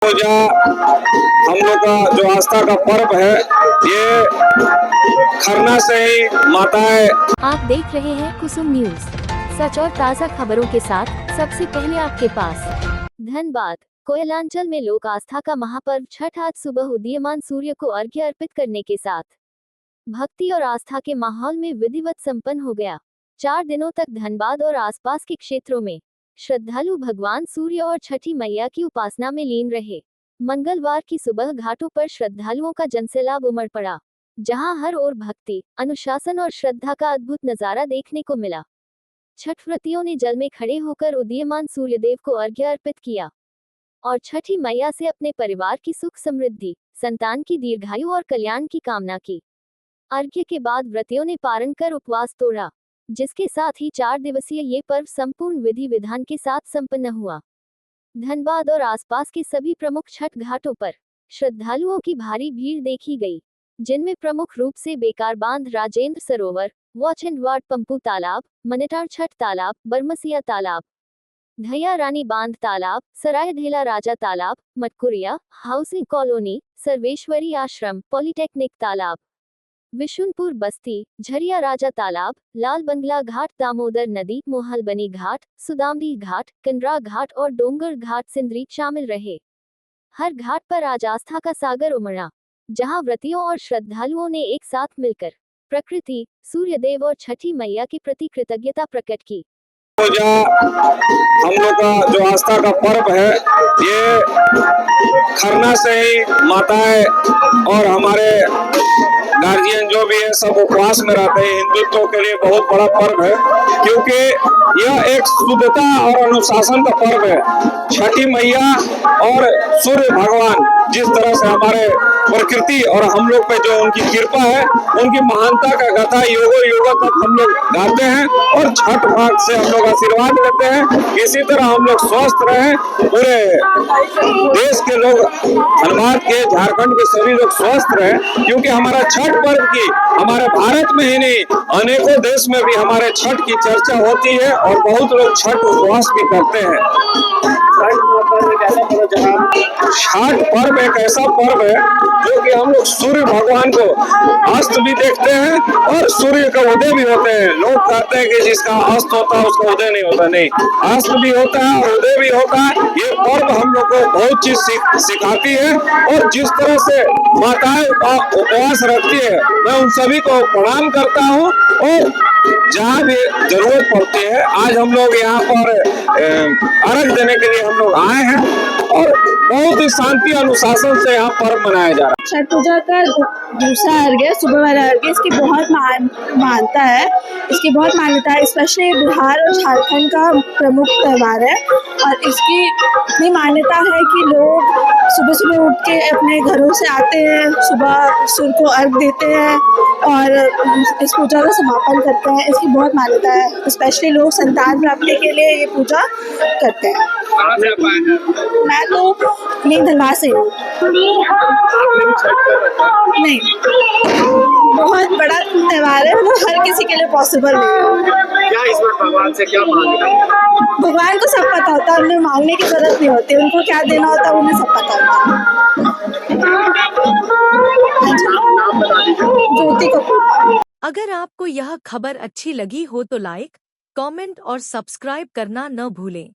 पूजा हम लोग का जो आस्था का पर्व है, ये खरना से ही माताएं। आप देख रहे हैं कुसुम न्यूज, सच और ताज़ा खबरों के साथ सबसे पहले आपके पास। धनबाद कोयलांचल में लोक आस्था का महापर्व छठ आज सुबह उदीयमान सूर्य को अर्घ्य अर्पित करने के साथ भक्ति और आस्था के माहौल में विधिवत संपन्न हो गया। 4 दिनों तक धनबाद और आसपास के क्षेत्रों में श्रद्धालु भगवान सूर्य और छठी मैया की उपासना में लीन रहे। मंगलवार की सुबह घाटों पर श्रद्धालुओं का जनसैलाब उमड़ पड़ा, जहां हर ओर भक्ति, अनुशासन और श्रद्धा का अद्भुत नजारा देखने को मिला। छठ व्रतियों ने जल में खड़े होकर उदीयमान सूर्यदेव को अर्घ्य अर्पित किया और छठी मैया से अपने परिवार की सुख समृद्धि, संतान की दीर्घायु और कल्याण की कामना की। अर्घ्य के बाद व्रतियों ने पारण कर उपवास तोड़ा, जिसके साथ ही 4 दिवसीय ये पर्व संपूर्ण विधि विधान के साथ संपन्न हुआ। धनबाद और आसपास के सभी प्रमुख छठ घाटों पर श्रद्धालुओं की भारी भीड़ देखी गई, जिनमें प्रमुख रूप से बेकार बांध, राजेंद्र सरोवर, वॉच एंड वार्ड पंपू तालाब, मनेटार छठ तालाब, बरमसिया तालाब, धैया रानी बांध तालाब, सराय धेला राजा तालाब, मटकुरिया हाउसिंग कॉलोनी, सर्वेश्वरी आश्रम, पॉलिटेक्निक तालाब, विशुनपुर बस्ती, झरिया राजा तालाब, लाल बंगला घाट, दामोदर नदी, मोहलबनी घाट, सुदामडी घाट, कंडरा घाट और डोंगर घाट सिंदरी शामिल रहे। हर घाट पर आज आस्था का सागर उमड़ा, जहां व्रतियों और श्रद्धालुओं ने एक साथ मिलकर प्रकृति, सूर्यदेव और छठी मैया के प्रति कृतज्ञता प्रकट की। पूजा हम लोग का जो आस्था का पर्व है, ये खरना से ही माताएं और हमारे गार्जियन जो भी है सब उपवास में रहते हैं। हिंदुत्व के लिए बहुत बड़ा पर्व है, क्योंकि यह एक शुद्धता और अनुशासन का पर्व है। छठी मैया और सूर्य भगवान जिस तरह से हमारे प्रकृति और हम लोग पे जो उनकी कृपा है, उनकी महानता का गाथा योगो योगो तक हम लोग गाते हैं और छठ मार्ग से हम लोग आशीर्वाद लेते हैं। इसी तरह हम लोग स्वस्थ रहें, पूरे देश के लोग, धनबाद के, झारखंड के सभी लोग स्वस्थ रहें, क्योंकि हमारा छठ पर्व की हमारे भारत में ही नहीं अनेकों देश में भी हमारे छठ की चर्चा होती है और बहुत लोग छठ उपवास भी करते हैं। छठ पर्व एक ऐसा पर्व है जो कि हम लोग सूर्य भगवान को अस्त भी देखते हैं और सूर्य का उदय भी होते हैं। लोग कहते हैं कि जिसका अस्त होता है उसका उदय नहीं होता, नहीं, अस्त भी होता है और उदय भी होता है। ये पर्व हम लोग को बहुत चीज सिखाती है और जिस तरह से माताएं उपवास रखती है, मैं उन सभी को प्रणाम करता हूँ। और जहाँ भी जरूरत पड़ती है, आज हम लोग यहाँ पर अर्घ देने के लिए हम लोग आए हैं और बहुत ही शांति अनुशासन से यहाँ पर्व मनाया जा रहा है। छठ पूजा का दूसरा अर्घ्य, सुबह वाला अर्घ्य, इसकी बहुत मान्यता है, इसकी बहुत मान्यता है। स्पेशली बिहार और झारखंड का प्रमुख त्योहार है और इसकी इतनी मान्यता है कि लोग सुबह सुबह उठ के अपने घरों से आते हैं, सुबह सूर्य को अर्घ देते हैं और इस पूजा का समापन करते हैं। इसकी बहुत मान्यता है, स्पेशली लोग संतान प्राप्ति के लिए ये पूजा करते हैं। मैं तो नहीं, धनबाद से हूँ। नहीं, बहुत बड़ा त्योहार है, वो हर किसी के लिए पॉसिबल नहीं है। क्या इस बार भगवान से क्या मांगना है? भगवान को सब पता होता है, उन्हें मांगने की जरूरत नहीं होती, उनको क्या देना होता है उन्हें सब पता होता है। ज्योति कपूर। अगर आपको यह खबर अच्छी लगी हो तो लाइक, कमेंट और सब्सक्राइब करना न भूलें।